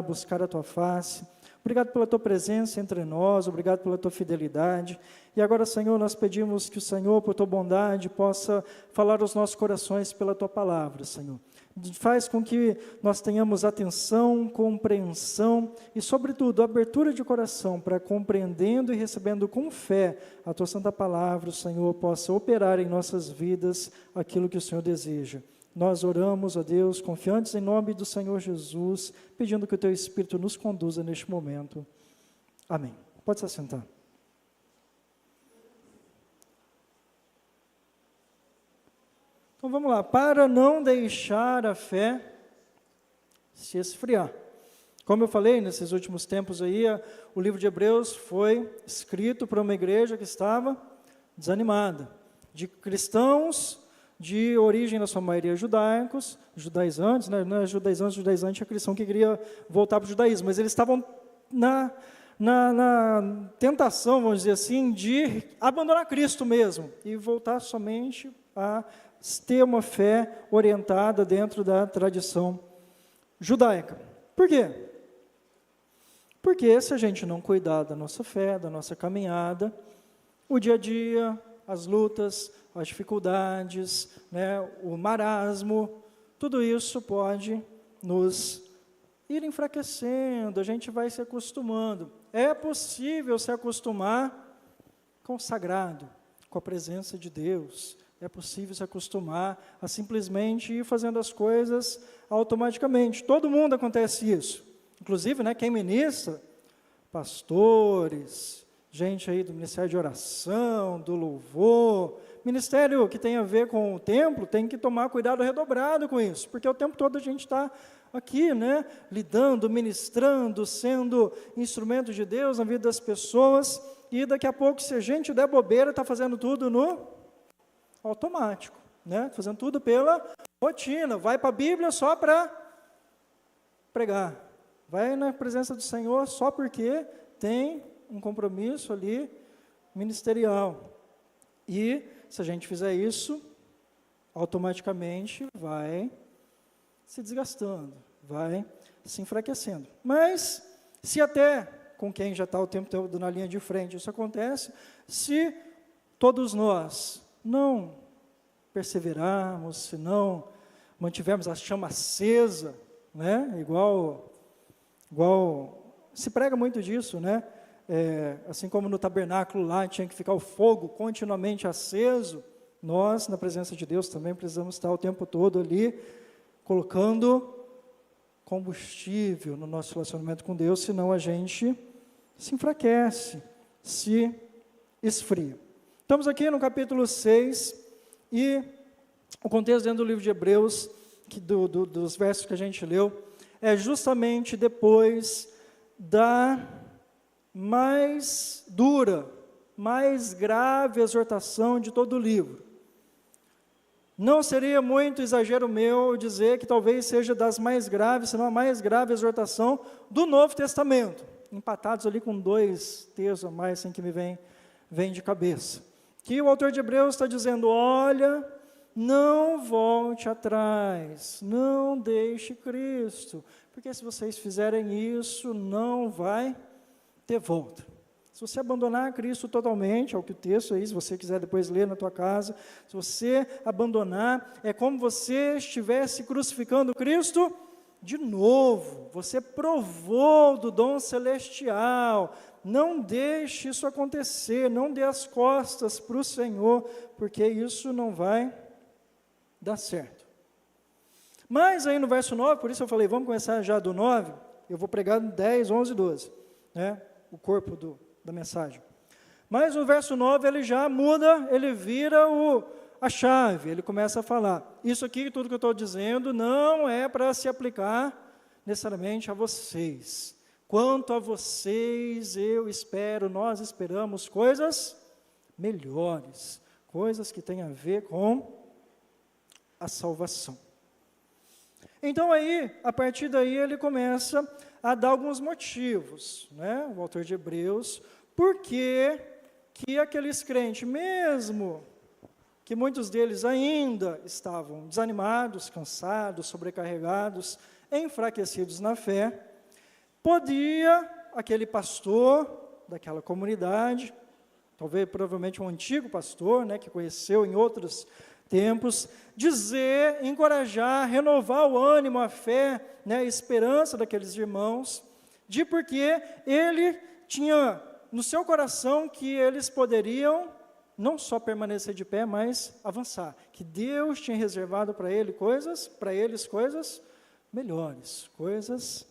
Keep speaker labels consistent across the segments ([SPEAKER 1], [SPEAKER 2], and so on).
[SPEAKER 1] buscar a Tua face. Obrigado pela Tua presença entre nós, obrigado pela Tua fidelidade. E agora, Senhor, nós pedimos que o Senhor, por Tua bondade, possa falar aos nossos corações pela Tua palavra, Senhor. Faz com que nós tenhamos atenção, compreensão e, sobretudo, abertura de coração para, compreendendo e recebendo com fé a Tua santa palavra, o Senhor possa operar em nossas vidas aquilo que o Senhor deseja. Nós oramos a Deus, confiantes em nome do Senhor Jesus, pedindo que o Teu Espírito nos conduza neste momento. Amém. Pode se assentar. Então vamos lá, para não deixar a fé se esfriar. Como eu falei, nesses últimos tempos aí, o livro de Hebreus foi escrito para uma igreja que estava desanimada, de cristãos de origem, na sua maioria, judaizantes, né? Não é judaizante é cristão que queria voltar para o judaísmo, mas eles estavam na tentação, vamos dizer assim, de abandonar Cristo mesmo, e voltar somente a ter uma fé orientada dentro da tradição judaica. Por quê? Porque se a gente não cuidar da nossa fé, da nossa caminhada, o dia a dia, as lutas, as dificuldades, né, o marasmo, tudo isso pode nos ir enfraquecendo, a gente vai se acostumando. É possível se acostumar com o sagrado, com a presença de Deus. É possível se acostumar a simplesmente ir fazendo as coisas automaticamente. Todo mundo acontece isso. Inclusive, né, quem ministra, pastores, gente aí do ministério de oração, do louvor, ministério que tem a ver com o templo, tem que tomar cuidado redobrado com isso, porque o tempo todo a gente está aqui, né, lidando, ministrando, sendo instrumento de Deus na vida das pessoas, e daqui a pouco, se a gente der bobeira, está fazendo tudo no automático, né? Fazendo tudo pela rotina, vai para a Bíblia só para pregar, vai na presença do Senhor só porque tem um compromisso ali ministerial, e se a gente fizer isso, automaticamente vai se desgastando, vai se enfraquecendo. Mas, se até com quem já está o tempo todo na linha de frente isso acontece, se todos nós não perseverarmos, se não mantivermos a chama acesa, né? Igual se prega muito disso, né? Assim como no tabernáculo lá tinha que ficar o fogo continuamente aceso, nós, na presença de Deus, também precisamos estar o tempo todo ali, colocando combustível no nosso relacionamento com Deus, senão a gente se enfraquece, se esfria. Estamos aqui no capítulo 6, e o contexto dentro do livro de Hebreus, dos versos que a gente leu, é justamente depois da mais dura, mais grave exortação de todo o livro. Não seria muito exagero meu dizer que talvez seja das mais graves, se não a mais grave exortação do Novo Testamento, empatados ali com 2 textos a mais, assim que me vem de cabeça. Que o autor de Hebreus está dizendo, olha, não volte atrás, não deixe Cristo, porque se vocês fizerem isso, não vai ter volta. Se você abandonar Cristo totalmente, é o que o texto aí, se você quiser depois ler na tua casa, se você abandonar, é como você estivesse crucificando Cristo de novo, você provou do dom celestial, não deixe isso acontecer, não dê as costas para o Senhor, porque isso não vai dar certo. Mas aí no verso 9, por isso eu falei, vamos começar já do 9, eu vou pregar no 10, 11 e 12, né? O corpo da mensagem. Mas no verso 9 ele já muda, ele vira a chave, ele começa a falar, isso aqui, tudo que eu estou dizendo, não é para se aplicar necessariamente a vocês. Quanto a vocês, nós esperamos coisas melhores, coisas que têm a ver com a salvação. Então aí, a partir daí, ele começa a dar alguns motivos, né? O autor de Hebreus, por que aqueles crentes, mesmo que muitos deles ainda estavam desanimados, cansados, sobrecarregados, enfraquecidos na fé, podia aquele pastor daquela comunidade, talvez, provavelmente um antigo pastor, né, que conheceu em outros tempos, dizer, encorajar, renovar o ânimo, a fé, né, a esperança daqueles irmãos, porque ele tinha no seu coração que eles poderiam não só permanecer de pé, mas avançar, que Deus tinha reservado para eles coisas melhores, coisas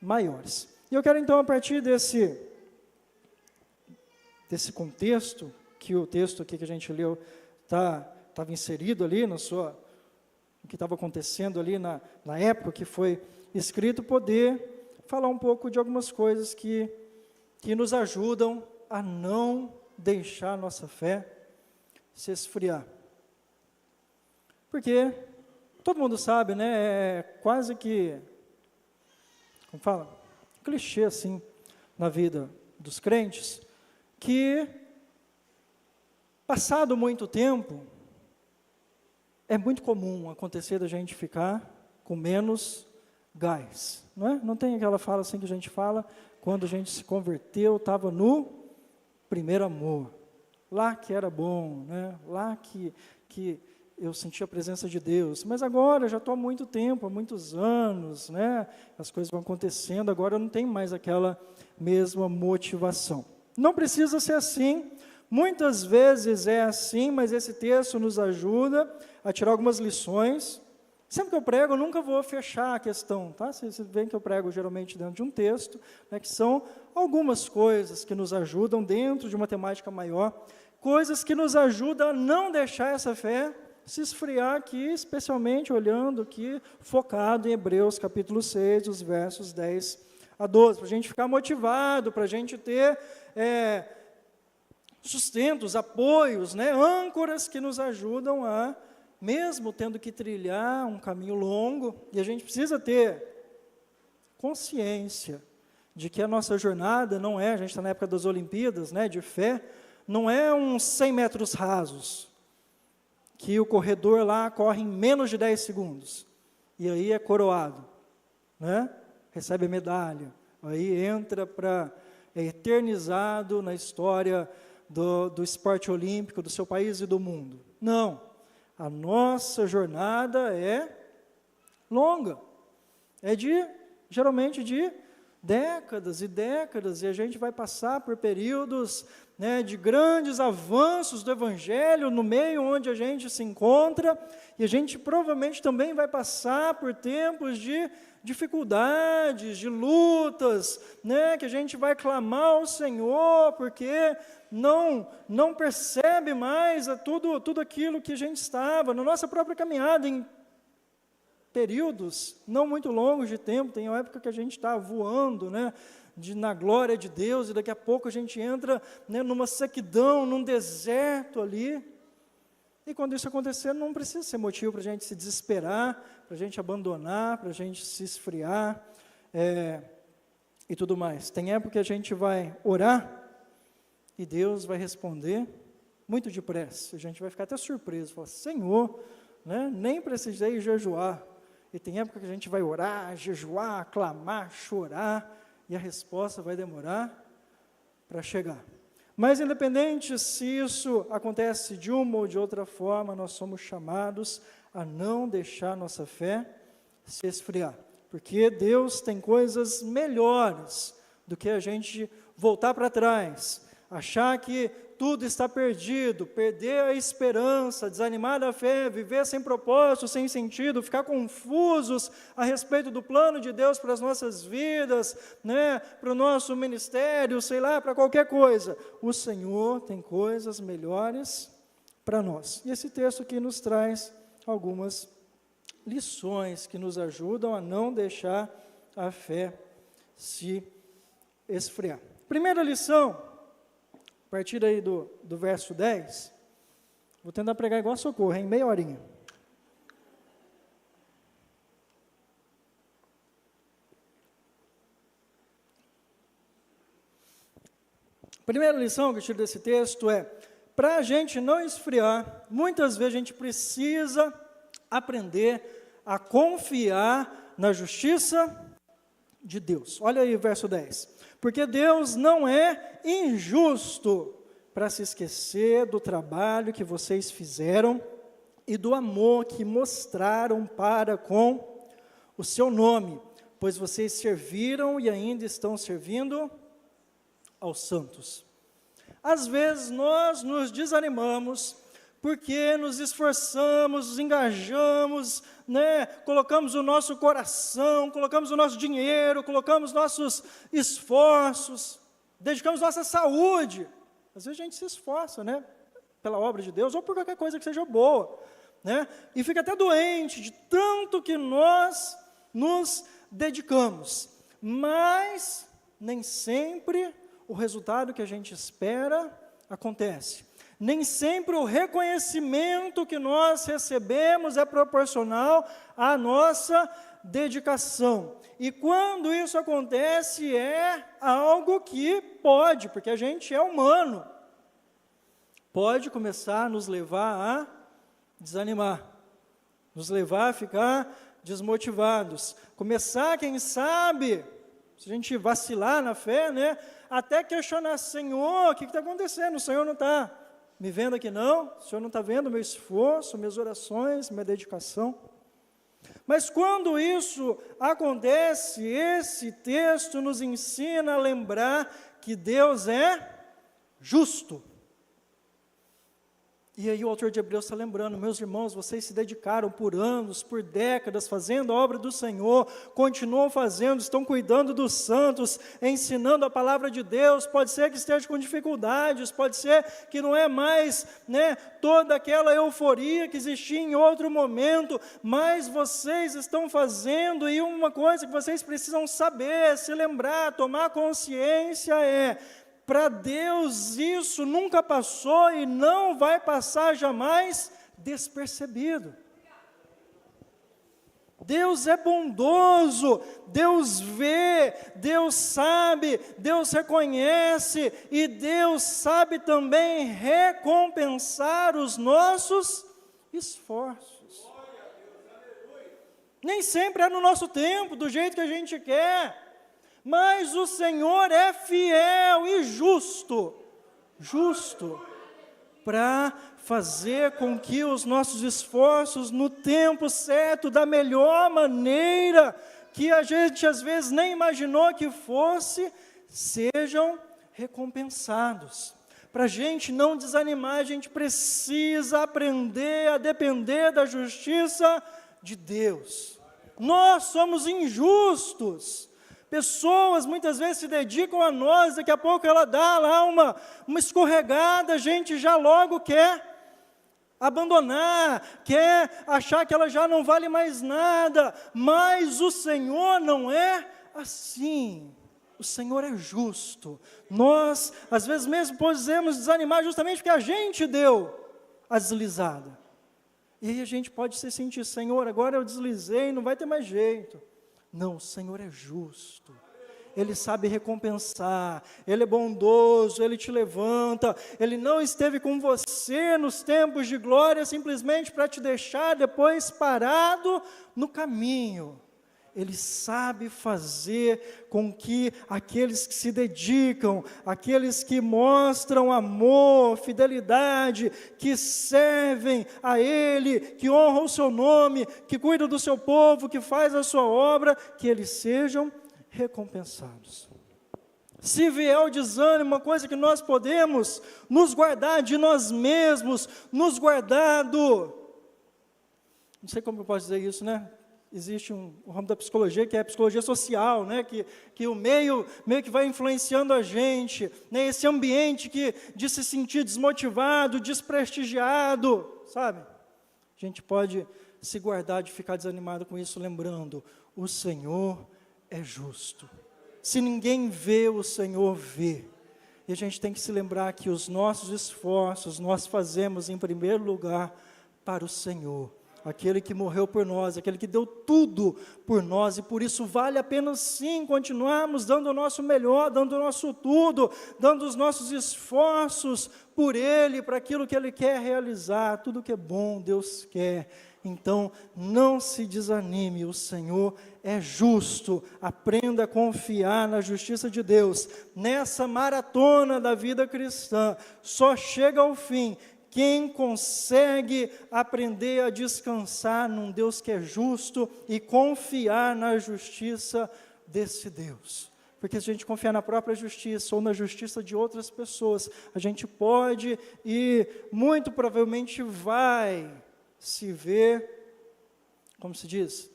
[SPEAKER 1] maiores. E eu quero então, a partir desse contexto, que o texto aqui que a gente leu estava inserido ali no que estava acontecendo ali na época que foi escrito, poder falar um pouco de algumas coisas que nos ajudam a não deixar a nossa fé se esfriar. Porque todo mundo sabe, né, é quase que, como fala, clichê assim, na vida dos crentes, que, passado muito tempo, é muito comum acontecer da gente ficar com menos gás, não é? Não tem aquela fala assim que a gente fala, quando a gente se converteu, estava no primeiro amor, lá que era bom, né? Lá que eu senti a presença de Deus, mas agora já estou há muito tempo, há muitos anos, né? As coisas vão acontecendo, agora eu não tenho mais aquela mesma motivação. Não precisa ser assim, muitas vezes é assim, mas esse texto nos ajuda a tirar algumas lições. Sempre que eu prego, eu nunca vou fechar a questão, tá? Vocês veem que eu prego geralmente dentro de um texto, né, que são algumas coisas que nos ajudam dentro de uma temática maior, coisas que nos ajudam a não deixar essa fé se esfriar aqui, especialmente olhando aqui, focado em Hebreus capítulo 6, os versos 10 a 12, para a gente ficar motivado, para a gente ter sustentos, apoios, né, âncoras que nos ajudam a, mesmo tendo que trilhar um caminho longo, e a gente precisa ter consciência de que a nossa jornada não é, a gente está na época das Olimpíadas, né, de fé, não é uns 100 metros rasos, que o corredor lá corre em menos de 10 segundos, e aí é coroado, né, recebe a medalha, aí entra é eternizado na história do esporte olímpico, do seu país e do mundo. Não. A nossa jornada é longa, geralmente de décadas e décadas, e a gente vai passar por períodos, né, de grandes avanços do Evangelho no meio onde a gente se encontra, e a gente provavelmente também vai passar por tempos de dificuldades, de lutas, né, que a gente vai clamar ao Senhor, porque não percebe mais tudo aquilo que a gente estava, na nossa própria caminhada, em períodos não muito longos de tempo, tem uma época que a gente está voando, né, na glória de Deus, e daqui a pouco a gente entra, né, numa sequidão, num deserto ali, e quando isso acontecer, não precisa ser motivo para a gente se desesperar, para a gente abandonar, para a gente se esfriar, e tudo mais. Tem época que a gente vai orar, e Deus vai responder muito depressa, a gente vai ficar até surpreso, falar, Senhor, né, nem precisei jejuar, e tem época que a gente vai orar, jejuar, clamar, chorar, e a resposta vai demorar para chegar. Mas independente se isso acontece de uma ou de outra forma, nós somos chamados a não deixar nossa fé se esfriar, porque Deus tem coisas melhores do que a gente voltar para trás, achar que tudo está perdido, perder a esperança, desanimar da fé, viver sem propósito, sem sentido, ficar confusos a respeito do plano de Deus para as nossas vidas, né, para o nosso ministério, sei lá, para qualquer coisa. O Senhor tem coisas melhores para nós. E esse texto aqui nos traz algumas lições que nos ajudam a não deixar a fé se esfriar. Primeira lição, a partir aí do verso 10, vou tentar pregar igual a Socorro, em meia horinha. Primeira lição que eu tiro desse texto é, para a gente não esfriar, muitas vezes a gente precisa aprender a confiar na justiça de Deus. Olha aí o verso 10. Porque Deus não é injusto para se esquecer do trabalho que vocês fizeram e do amor que mostraram para com o seu nome, pois vocês serviram e ainda estão servindo aos santos. Às vezes nós nos desanimamos porque nos esforçamos, nos engajamos, colocamos o nosso coração, colocamos o nosso dinheiro, colocamos nossos esforços, dedicamos nossa saúde. Às vezes a gente se esforça, pela obra de Deus, ou por qualquer coisa que seja boa, e fica até doente de tanto que nós nos dedicamos, mas nem sempre o resultado que a gente espera acontece. Nem sempre o reconhecimento que nós recebemos é proporcional à nossa dedicação. E quando isso acontece, é algo que pode, porque a gente é humano, pode começar a nos levar a desanimar, nos levar a ficar desmotivados, começar, quem sabe, se a gente vacilar na fé, até questionar: Senhor, o que está acontecendo? O Senhor não está me vendo aqui não? O Senhor não está vendo o meu esforço, minhas orações, minha dedicação? Mas quando isso acontece, esse texto nos ensina a lembrar que Deus é justo. E aí o autor de Hebreus está lembrando: meus irmãos, vocês se dedicaram por anos, por décadas, fazendo a obra do Senhor, continuam fazendo, estão cuidando dos santos, ensinando a palavra de Deus. Pode ser que esteja com dificuldades, pode ser que não é mais toda aquela euforia que existia em outro momento, mas vocês estão fazendo, e uma coisa que vocês precisam saber, se lembrar, tomar consciência para Deus isso nunca passou e não vai passar jamais despercebido. Deus é bondoso, Deus vê, Deus sabe, Deus reconhece, e Deus sabe também recompensar os nossos esforços. Nem sempre é no nosso tempo, do jeito que a gente quer, mas o Senhor é fiel e justo para fazer com que os nossos esforços, no tempo certo, da melhor maneira, que a gente às vezes nem imaginou que fosse, sejam recompensados. Para a gente não desanimar, a gente precisa aprender a depender da justiça de Deus. Nós somos injustos. Pessoas muitas vezes se dedicam a nós, daqui a pouco ela dá lá uma escorregada, a gente já logo quer abandonar, quer achar que ela já não vale mais nada, mas o Senhor não é assim. O Senhor é justo. Nós, às vezes mesmo, podemos desanimar justamente porque a gente deu a deslizada. E aí a gente pode se sentir: Senhor, agora eu deslizei, não vai ter mais jeito. Não, o Senhor é justo, Ele sabe recompensar, Ele é bondoso, Ele te levanta, Ele não esteve com você nos tempos de glória simplesmente para te deixar depois parado no caminho. Ele sabe fazer com que aqueles que se dedicam, aqueles que mostram amor, fidelidade, que servem a Ele, que honram o seu nome, que cuidam do seu povo, que faz a sua obra, que eles sejam recompensados. Se vier o desânimo, uma coisa que nós podemos nos guardar de nós mesmos, nos guardar não sei como eu posso dizer isso, Existe um ramo da psicologia que é a psicologia social, que o meio que vai influenciando a gente, esse ambiente de se sentir desmotivado, desprestigiado, sabe? A gente pode se guardar de ficar desanimado com isso, lembrando: o Senhor é justo. Se ninguém vê, o Senhor vê. E a gente tem que se lembrar que os nossos esforços nós fazemos em primeiro lugar para o Senhor. Aquele que morreu por nós, aquele que deu tudo por nós, e por isso vale a pena sim continuarmos dando o nosso melhor, dando o nosso tudo, dando os nossos esforços por Ele, para aquilo que Ele quer realizar. Tudo que é bom, Deus quer Então, não se desanime, o Senhor é justo, aprenda a confiar na justiça de Deus. Nessa maratona da vida cristã, só chega ao fim quem consegue aprender a descansar num Deus que é justo e confiar na justiça desse Deus. Porque se a gente confiar na própria justiça ou na justiça de outras pessoas, a gente pode e muito provavelmente vai se ver, como se diz,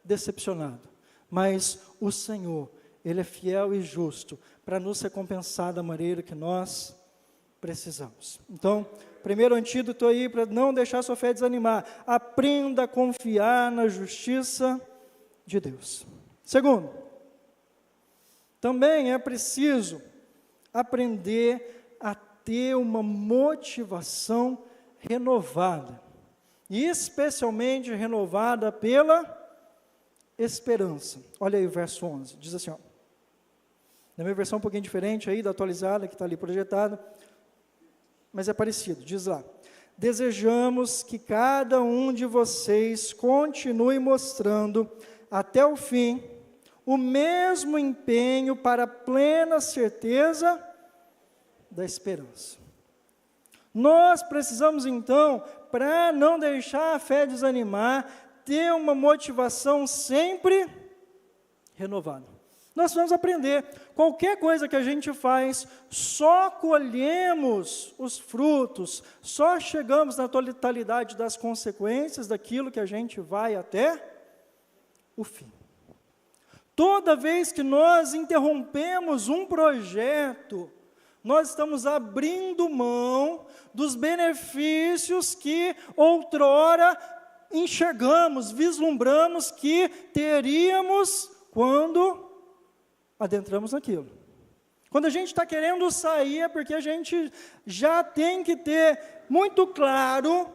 [SPEAKER 1] decepcionado. Mas o Senhor, Ele é fiel e justo para nos recompensar da maneira que nós precisamos. Então, primeiro antídoto aí para não deixar sua fé desanimar: aprenda a confiar na justiça de Deus. Segundo, também é preciso aprender a ter uma motivação renovada, e especialmente renovada pela esperança. Olha aí o verso 11, diz assim, na minha versão um pouquinho diferente aí, da atualizada, que está ali projetada, mas é parecido, diz lá: desejamos que cada um de vocês continue mostrando até o fim o mesmo empenho para a plena certeza da esperança. Nós precisamos então, para não deixar a fé desanimar, ter uma motivação sempre renovada. Nós vamos aprender, qualquer coisa que a gente faz, só colhemos os frutos, só chegamos na totalidade das consequências daquilo que a gente vai até o fim. Toda vez que nós interrompemos um projeto, nós estamos abrindo mão dos benefícios que outrora enxergamos, vislumbramos que teríamos quando adentramos naquilo. Quando a gente está querendo sair, é porque a gente já tem que ter muito claro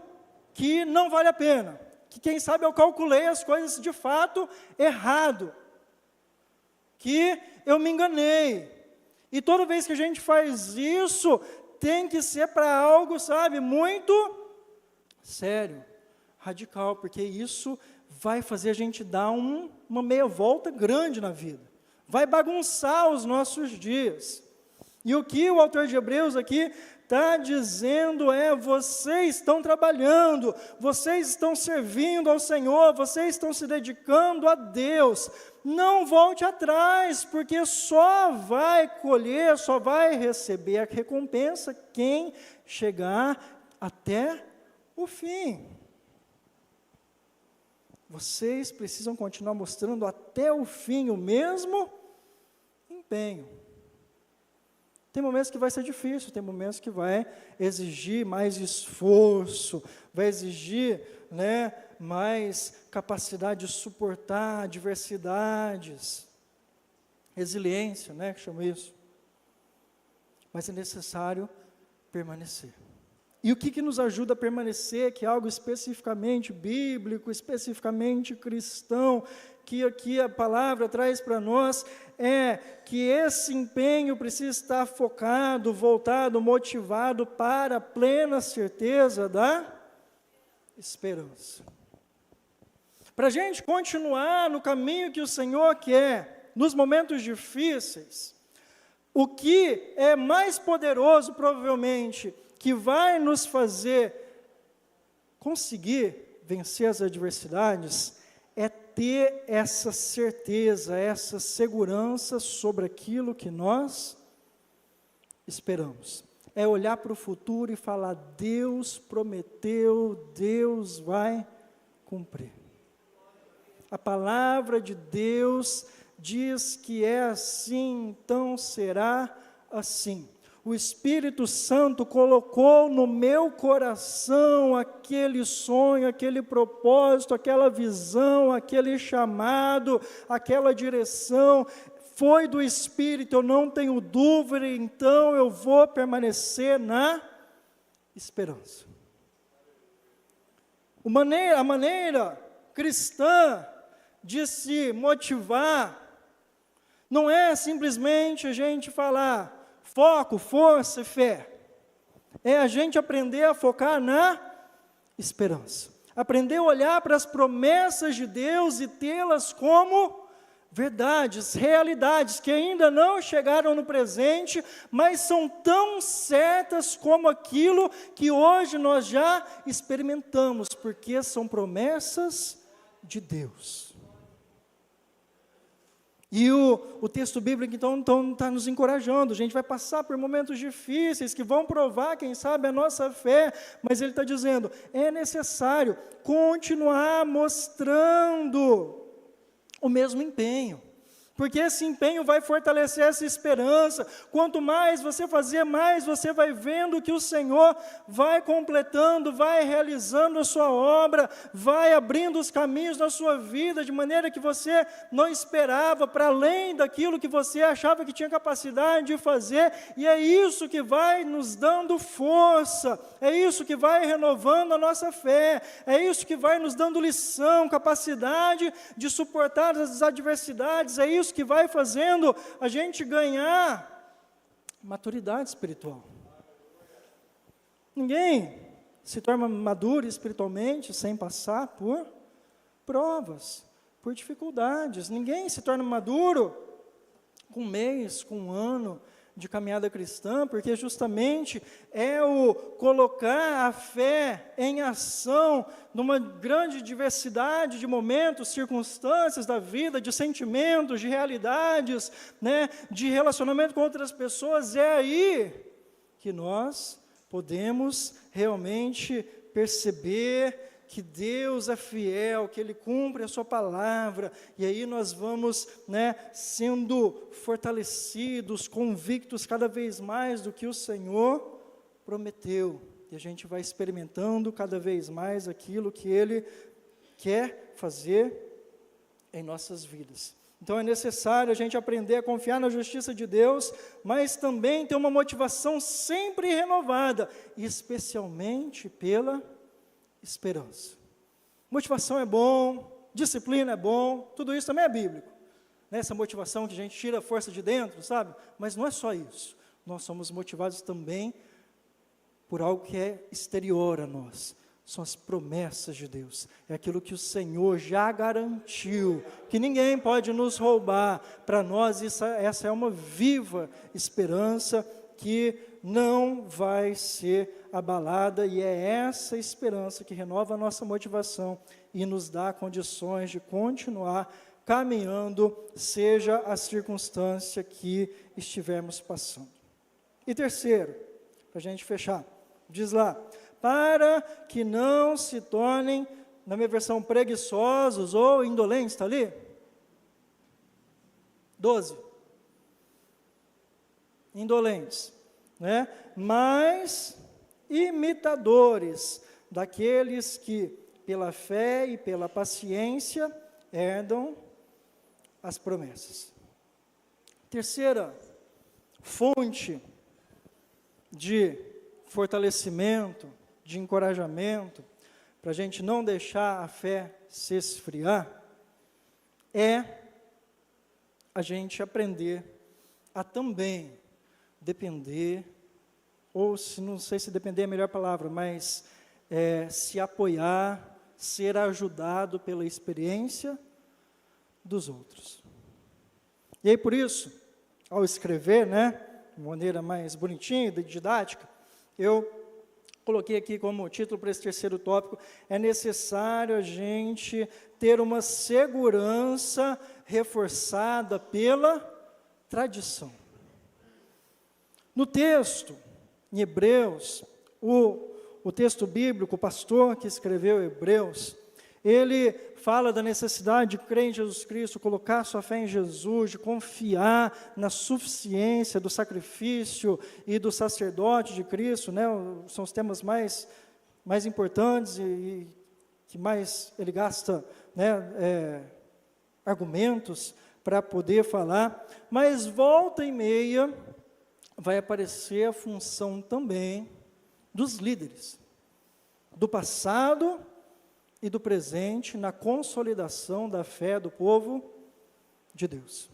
[SPEAKER 1] que não vale a pena. Que quem sabe eu calculei as coisas de fato errado. Que eu me enganei. E toda vez que a gente faz isso, tem que ser para algo, sabe, muito sério, radical, porque isso vai fazer a gente dar uma meia volta grande na vida. Vai bagunçar os nossos dias. E o que o autor de Hebreus aqui está dizendo é: vocês estão trabalhando, vocês estão servindo ao Senhor, vocês estão se dedicando a Deus. Não volte atrás, porque só vai colher, só vai receber a recompensa quem chegar até o fim. Vocês precisam continuar mostrando até o fim o mesmo empenho. Tem momentos que vai ser difícil, tem momentos que vai exigir mais esforço, vai exigir, mais capacidade de suportar adversidades, resiliência, que chama isso. Mas é necessário permanecer. E o que nos ajuda a permanecer, que é algo especificamente bíblico, especificamente cristão, que aqui a palavra traz para nós, é que esse empenho precisa estar focado, voltado, motivado para a plena certeza da esperança. Para a gente continuar no caminho que o Senhor quer, nos momentos difíceis, o que é mais poderoso, provavelmente, que vai nos fazer conseguir vencer as adversidades, é ter essa certeza, essa segurança sobre aquilo que nós esperamos. É olhar para o futuro e falar: Deus prometeu, Deus vai cumprir. A palavra de Deus diz que é assim, então será assim. O Espírito Santo colocou no meu coração aquele sonho, aquele propósito, aquela visão, aquele chamado, aquela direção. Foi do Espírito, eu não tenho dúvida, então eu vou permanecer na esperança. A maneira cristã de se motivar não é simplesmente a gente falar foco, força e fé. É a gente aprender a focar na esperança. aprender a olhar para as promessas de Deus e tê-las como verdades, realidades que ainda não chegaram no presente, mas são tão certas como aquilo que hoje nós já experimentamos, porque são promessas de Deus. E o texto bíblico, então está nos encorajando. A gente vai passar por momentos difíceis que vão provar, quem sabe, a nossa fé, mas ele está dizendo, é necessário continuar mostrando o mesmo empenho, porque esse empenho vai fortalecer essa esperança. Quanto mais você fazer, mais você vai vendo que o Senhor vai completando, vai realizando a sua obra, vai abrindo os caminhos na sua vida, de maneira que você não esperava, para além daquilo que você achava que tinha capacidade de fazer, e é isso que vai nos dando força, é isso que vai renovando a nossa fé, é isso que vai nos dando lição, capacidade de suportar as adversidades, é isso que vai fazendo a gente ganhar maturidade espiritual. Ninguém se torna maduro espiritualmente sem passar por provas, por dificuldades. Ninguém se torna maduro com um mês, com um ano de caminhada cristã, porque justamente é o colocar a fé em ação numa grande diversidade de momentos, circunstâncias da vida, de sentimentos, de realidades, né, de relacionamento com outras pessoas. É aí que nós podemos realmente perceber que Deus é fiel, que Ele cumpre a sua palavra, e aí nós vamos, né, sendo fortalecidos, convictos cada vez mais do que o Senhor prometeu, e a gente vai experimentando cada vez mais aquilo que Ele quer fazer em nossas vidas. Então é necessário a gente aprender a confiar na justiça de Deus, mas também ter uma motivação sempre renovada, especialmente pela esperança. Motivação é bom, disciplina é bom, tudo isso também é bíblico. Essa motivação que a gente tira a força de dentro, sabe? Mas não é só isso. Nós somos motivados também por algo que é exterior a nós. São as promessas de Deus. É aquilo que o Senhor já garantiu, que ninguém pode nos roubar. Para nós, essa é uma viva esperança que não vai ser abalada, e é essa esperança que renova a nossa motivação e nos dá condições de continuar caminhando, seja a circunstância que estivermos passando. E terceiro, para a gente fechar, diz lá, para que não se tornem, na minha versão, preguiçosos ou indolentes, está ali? 12. Indolentes, né? Mas imitadores daqueles que, pela fé e pela paciência, herdam as promessas. Terceira fonte de fortalecimento, de encorajamento, para a gente não deixar a fé se esfriar, é a gente aprender a também depender, ou não sei se depender é a melhor palavra, mas se apoiar, ser ajudado pela experiência dos outros. E aí, por isso, ao escrever, né, de maneira mais bonitinha e didática, eu coloquei aqui como título para esse terceiro tópico, é necessário a gente ter uma segurança reforçada pela tradição. No texto, em Hebreus, o texto bíblico, o pastor que escreveu Hebreus, ele fala da necessidade de crer em Jesus Cristo, colocar sua fé em Jesus, de confiar na suficiência do sacrifício e do sacerdote de Cristo, né? São os temas mais importantes e que mais ele gasta, né, argumentos para poder falar, mas volta e meia vai aparecer a função também dos líderes, do passado e do presente, na consolidação da fé do povo de Deus.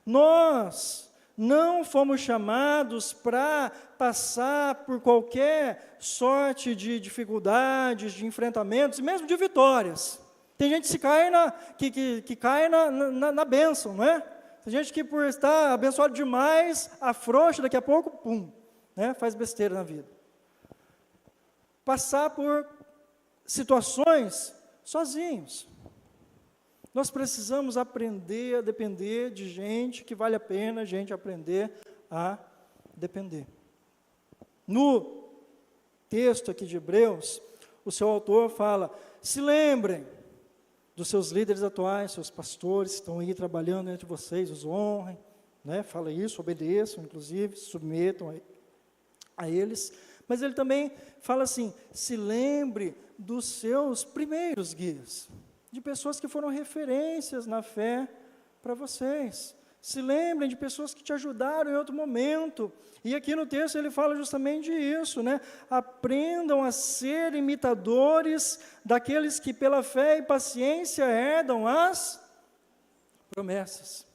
[SPEAKER 1] Nós não fomos chamados para passar por qualquer sorte de dificuldades, de enfrentamentos, e mesmo de vitórias. Tem gente que cai na bênção, não é? Tem gente que por estar abençoado demais, afrouxa, daqui a pouco, pum, né, faz besteira na vida. Passar por situações sozinhos. Nós precisamos aprender a depender de gente que vale a pena a gente aprender a depender. No texto aqui de Hebreus, o seu autor fala: se lembrem dos seus líderes atuais, seus pastores que estão aí trabalhando entre vocês, os honrem, né? Fala isso, obedeçam, inclusive, submetam a eles. Mas ele também fala assim: se lembre dos seus primeiros guias, de pessoas que foram referências na fé para vocês. Se lembrem de pessoas que te ajudaram em outro momento. E aqui no texto ele fala justamente isso, né? Aprendam a ser imitadores daqueles que pela fé e paciência herdam as promessas.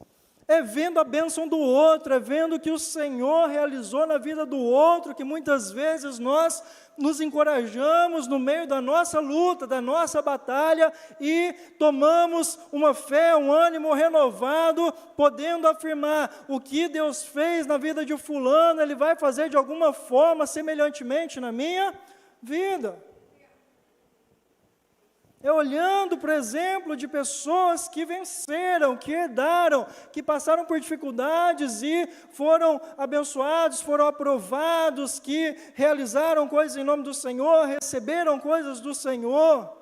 [SPEAKER 1] É vendo a bênção do outro, é vendo o que o Senhor realizou na vida do outro, que muitas vezes nós nos encorajamos no meio da nossa luta, da nossa batalha, e tomamos uma fé, um ânimo renovado, podendo afirmar: o que Deus fez na vida de fulano, Ele vai fazer de alguma forma, semelhantemente na minha vida. É olhando, por exemplo, de pessoas que venceram, que herdaram, que passaram por dificuldades e foram abençoados, foram aprovados, que realizaram coisas em nome do Senhor, receberam coisas do Senhor,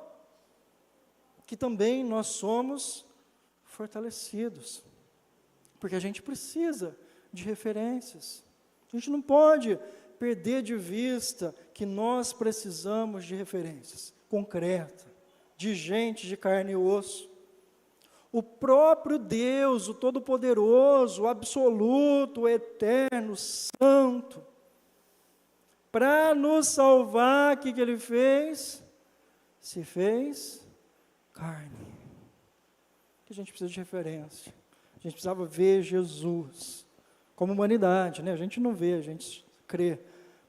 [SPEAKER 1] que também nós somos fortalecidos, porque a gente precisa de referências. A gente não pode perder de vista que nós precisamos de referências concretas, de gente de carne e osso. O próprio Deus, o Todo-Poderoso, o Absoluto, o Eterno, Santo, para nos salvar, o que Ele fez? Se fez carne. A gente precisa de referência. A gente precisava ver Jesus como humanidade, né? A gente não vê, a gente crê,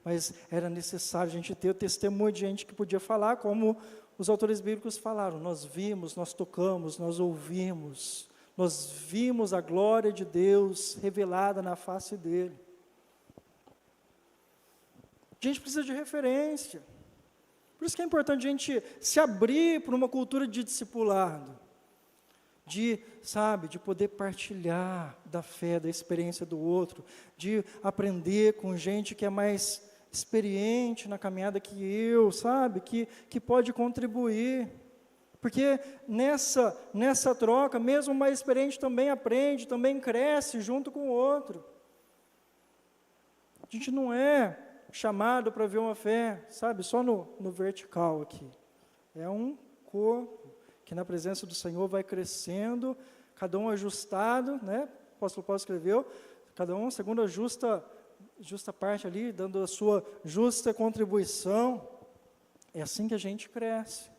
[SPEAKER 1] mas era necessário a gente ter o testemunho de gente que podia falar como os autores bíblicos falaram: nós vimos, nós tocamos, nós ouvimos, nós vimos a glória de Deus revelada na face dele. A gente precisa de referência. Por isso que é importante a gente se abrir para uma cultura de discipulado, de poder partilhar da fé, da experiência do outro, de aprender com gente que é mais experiente na caminhada que eu, que pode contribuir, porque nessa troca, mesmo o mais experiente também aprende, também cresce junto com o outro. A gente não é chamado para ver uma fé, só no vertical aqui, é um corpo, que na presença do Senhor vai crescendo, cada um ajustado, né? O apóstolo Paulo escreveu, cada um segundo a justa parte ali, dando a sua justa contribuição. É assim que a gente cresce.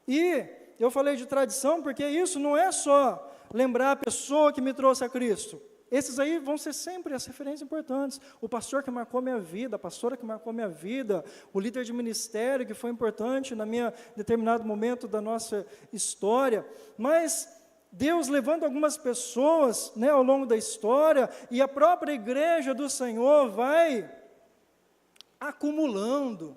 [SPEAKER 1] E eu falei de tradição, porque isso não é só lembrar a pessoa que me trouxe a Cristo. Esses aí vão ser sempre as referências importantes. O pastor que marcou minha vida, a pastora que marcou minha vida, o líder de ministério que foi importante na minha determinado momento da nossa história. Mas Deus levando algumas pessoas, né, ao longo da história, e a própria igreja do Senhor vai acumulando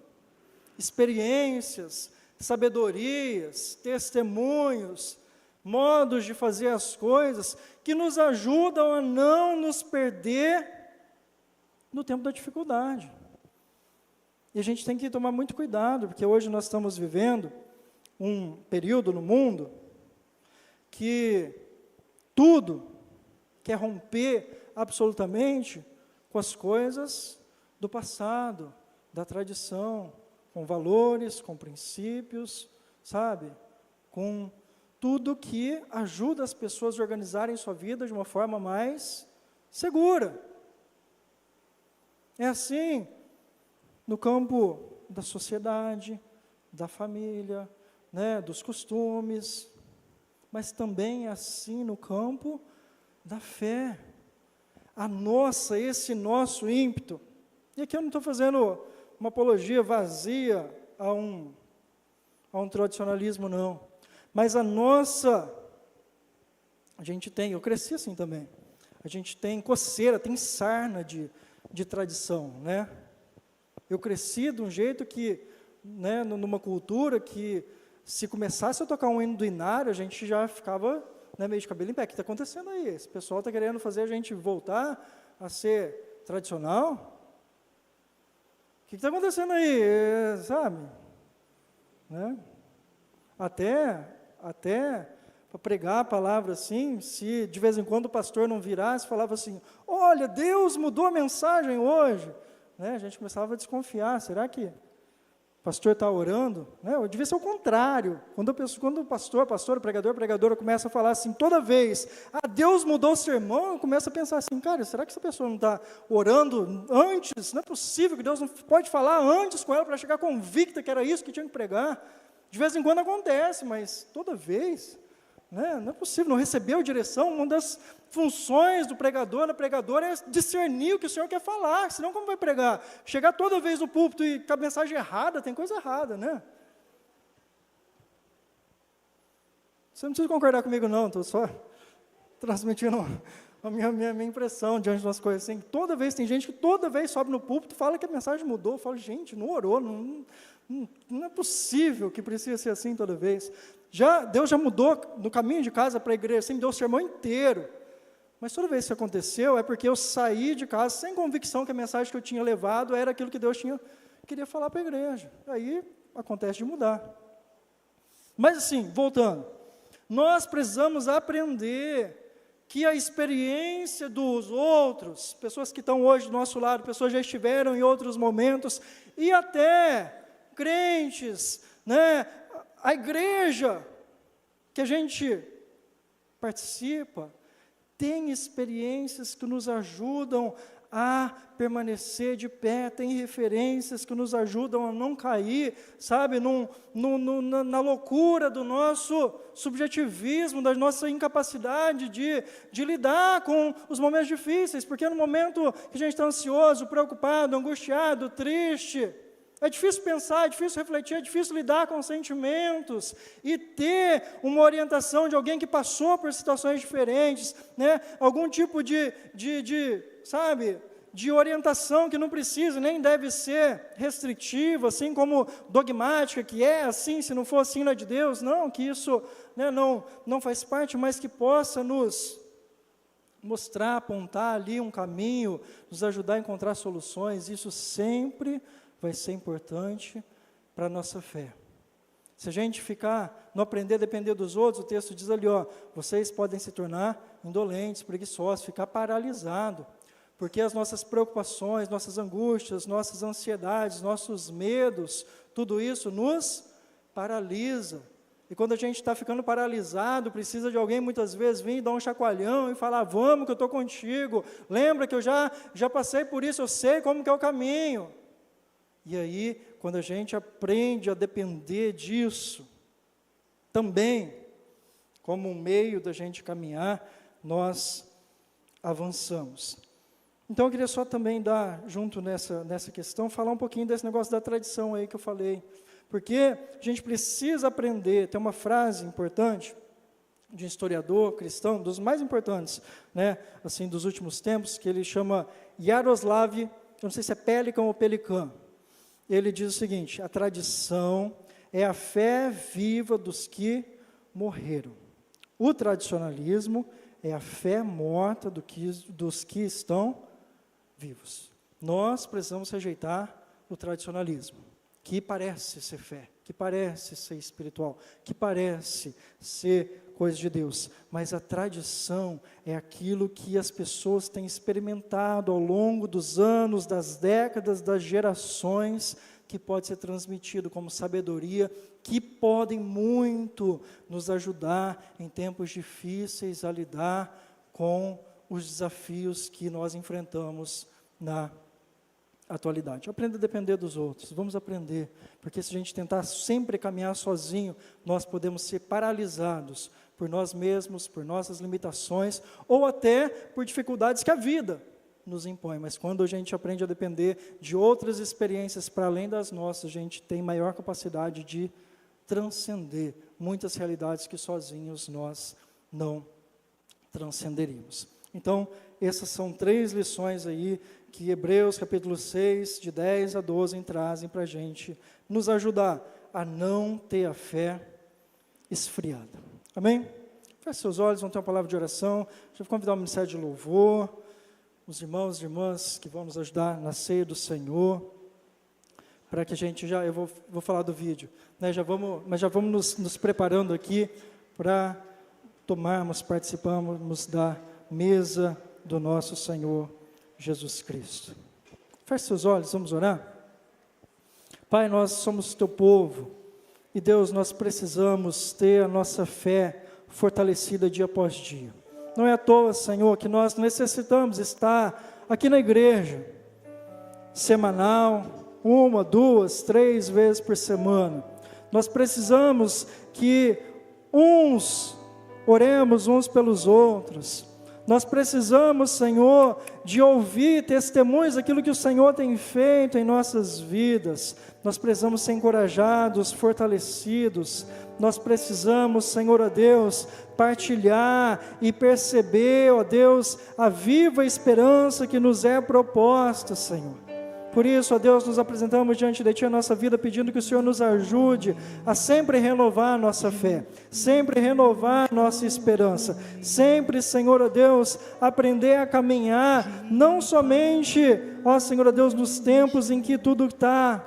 [SPEAKER 1] experiências, sabedorias, testemunhos, modos de fazer as coisas, que nos ajudam a não nos perder no tempo da dificuldade. E a gente tem que tomar muito cuidado, porque hoje nós estamos vivendo um período no mundo que tudo quer romper absolutamente com as coisas do passado, da tradição, com valores, com princípios, com tudo que ajuda as pessoas a organizarem sua vida de uma forma mais segura. É assim no campo da sociedade, da família, né, dos costumes, mas também é assim no campo da fé. esse nosso ímpeto, e aqui eu não estou fazendo uma apologia vazia a um tradicionalismo, não, mas a gente tem, eu cresci assim também, a gente tem coceira, tem sarna de tradição, né? Eu cresci de um jeito que, né, numa cultura que, se começasse a tocar um hino do Inário, a gente já ficava, né, meio de cabelo em pé. O que está acontecendo aí? Esse pessoal está querendo fazer a gente voltar a ser tradicional? O que está acontecendo aí? Sabe? Né? Até para pregar a palavra assim, se de vez em quando o pastor não virasse, falava assim, olha, Deus mudou a mensagem hoje. Né? A gente começava a desconfiar, será que o pastor está orando? Né? Devia ser o contrário. Quando o pastor, pregadora começa a falar assim, toda vez, Deus mudou o sermão, eu começo a pensar assim, cara, será que essa pessoa não está orando antes? Não é possível que Deus não pode falar antes com ela para chegar convicta que era isso que tinha que pregar. De vez em quando acontece, mas toda vez, né? Não é possível, não recebeu direção. Uma das funções do pregador, da pregadora, é discernir o que o Senhor quer falar, senão como vai pregar? Chegar toda vez no púlpito e com a mensagem errada, tem coisa errada, né? Você não precisa concordar comigo não, estou só transmitindo a minha impressão diante das coisas assim. Tem gente que toda vez sobe no púlpito e fala que a mensagem mudou. Eu falo, gente, não orou, não é possível que precisa ser assim toda vez. Deus já mudou no caminho de casa para a igreja, assim, me deu o sermão inteiro. Mas toda vez que isso aconteceu, é porque eu saí de casa sem convicção que a mensagem que eu tinha levado era aquilo que Deus queria falar para a igreja. Aí acontece de mudar. Mas assim, voltando, nós precisamos aprender que a experiência dos outros, pessoas que estão hoje do nosso lado, pessoas que já estiveram em outros momentos, e até crentes, né, a igreja que a gente participa, tem experiências que nos ajudam a permanecer de pé, tem referências que nos ajudam a não cair, sabe, na loucura do nosso subjetivismo, da nossa incapacidade de lidar com os momentos difíceis, porque no momento que a gente está ansioso, preocupado, angustiado, triste, é difícil pensar, é difícil refletir, é difícil lidar com os sentimentos e ter uma orientação de alguém que passou por situações diferentes, né? Algum tipo de orientação que não precisa, nem deve ser restritiva, assim como dogmática, que é assim, se não for assim, não é de Deus. Não, que isso, né, não faz parte, mas que possa nos mostrar, apontar ali um caminho, nos ajudar a encontrar soluções. Isso sempre vai ser importante para a nossa fé. Se a gente não aprender a depender dos outros, o texto diz ali, vocês podem se tornar indolentes, preguiçosos, ficar paralisado, porque as nossas preocupações, nossas angústias, nossas ansiedades, nossos medos, tudo isso nos paralisa. E quando a gente está ficando paralisado, precisa de alguém muitas vezes vir dar um chacoalhão e falar, vamos que eu estou contigo, lembra que eu já passei por isso, eu sei como que é o caminho. E aí, quando a gente aprende a depender disso, também, como um meio da gente caminhar, nós avançamos. Então, eu queria só também dar, junto nessa questão, falar um pouquinho desse negócio da tradição aí que eu falei, porque a gente precisa aprender, tem uma frase importante, de um historiador cristão, dos mais importantes, né, assim, dos últimos tempos, que ele chama Yaroslav, eu não sei se é Pelikan ou Pelikan. Ele diz o seguinte, a tradição é a fé viva dos que morreram. O tradicionalismo é a fé morta dos que estão vivos. Nós precisamos rejeitar o tradicionalismo, que parece ser fé, que parece ser espiritual, que parece ser coisa de Deus, mas a tradição é aquilo que as pessoas têm experimentado ao longo dos anos, das décadas, das gerações, que pode ser transmitido como sabedoria, que podem muito nos ajudar em tempos difíceis a lidar com os desafios que nós enfrentamos na atualidade. Aprenda a depender dos outros, vamos aprender, porque se a gente tentar sempre caminhar sozinho, nós podemos ser paralisados por nós mesmos, por nossas limitações, ou até por dificuldades que a vida nos impõe. Mas quando a gente aprende a depender de outras experiências para além das nossas, a gente tem maior capacidade de transcender muitas realidades que sozinhos nós não transcenderíamos. Então, essas são 3 lições aí que Hebreus capítulo 6, de 10 a 12, trazem para a gente nos ajudar a não ter a fé esfriada. Amém? Feche seus olhos, vamos ter uma palavra de oração. Já vou convidar o ministério de louvor, os irmãos e irmãs que vão nos ajudar na ceia do Senhor, para que a gente eu vou falar do vídeo, né? Mas já vamos nos preparando aqui para participamos da mesa do nosso Senhor Jesus Cristo. Feche seus olhos, vamos orar? Pai, nós somos teu povo, e Deus, nós precisamos ter a nossa fé fortalecida dia após dia. Não é à toa, Senhor, que nós necessitamos estar aqui na igreja, semanal, 1, 2, 3 vezes por semana. Nós precisamos que oremos uns pelos outros. Nós precisamos, Senhor, de ouvir testemunhos daquilo que o Senhor tem feito em nossas vidas. Nós precisamos ser encorajados, fortalecidos. Nós precisamos, Senhor, ó Deus, partilhar e perceber, ó Deus, a viva esperança que nos é proposta, Senhor. Por isso, ó Deus, nos apresentamos diante de Ti a nossa vida, pedindo que o Senhor nos ajude a sempre renovar a nossa fé, sempre renovar a nossa esperança, sempre, Senhor, ó Deus, aprender a caminhar, não somente, ó Senhor, ó Deus, nos tempos em que tudo está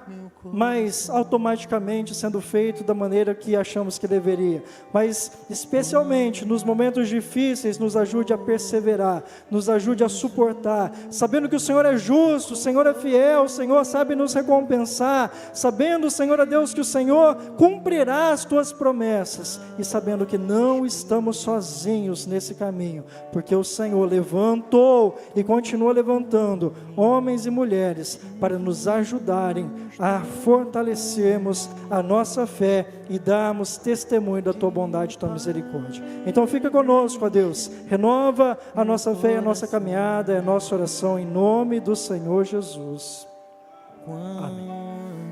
[SPEAKER 1] mas automaticamente sendo feito da maneira que achamos que deveria, mas especialmente nos momentos difíceis, nos ajude a perseverar, nos ajude a suportar, sabendo que o Senhor é justo, o Senhor é fiel, o Senhor sabe nos recompensar, sabendo, Senhor, a Deus, que o Senhor cumprirá as Tuas promessas, e sabendo que não estamos sozinhos nesse caminho, porque o Senhor levantou e continua levantando homens e mulheres para nos ajudarem a fortalecermos a nossa fé e darmos testemunho da Tua bondade e Tua misericórdia. Então fica conosco, ó Deus, renova a nossa fé e a nossa caminhada, é a nossa oração em nome do Senhor Jesus. Amém.